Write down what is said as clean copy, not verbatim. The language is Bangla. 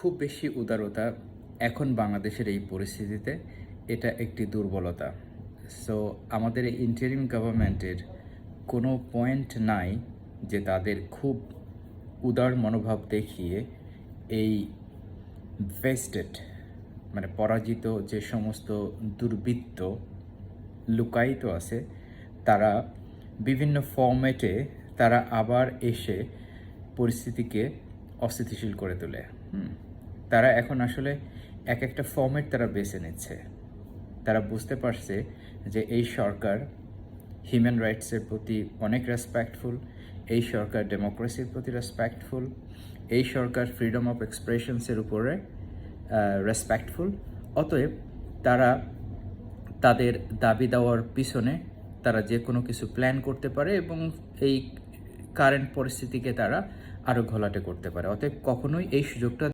খুব বেশি উদারতা এখন বাংলাদেশের এই পরিস্থিতিতে এটা একটি দুর্বলতা। সো আমাদের এই ইন্টারিম গভর্নমেন্টের কোনো পয়েন্ট নাই যে তাদের খুব উদার মনোভাব দেখিয়ে এই ভেস্টেড মানে পরাজিত যে সমস্ত দুর্বৃত্ত লুকায়িত আছে তারা বিভিন্ন ফরম্যাটে তারা আবার এসে পরিস্থিতিকে অস্থিতিশীল করে তোলে। তারা এখন আসলে এক একটা ফরম্যাট তারা বেছে নিচ্ছে। তারা বুঝতে পারছে যে এই সরকার হিউম্যান রাইটসের প্রতি অনেক রেসপেক্টফুল, এই সরকার ডেমোক্রেসির প্রতি রেসপেক্টফুল, এই সরকার ফ্রিডম অফ এক্সপ্রেশনসের উপরে রেসপেক্টফুল। অতএব তারা তাদের দাবি দেওয়ার পিছনে তারা যে কোনো কিছু প্ল্যান করতে পারে এবং এই কারেন্ট পরিস্থিতিকে তারা আরও ঘোলাটে করতে পারে। অতএব কখনোই এই সুযোগটা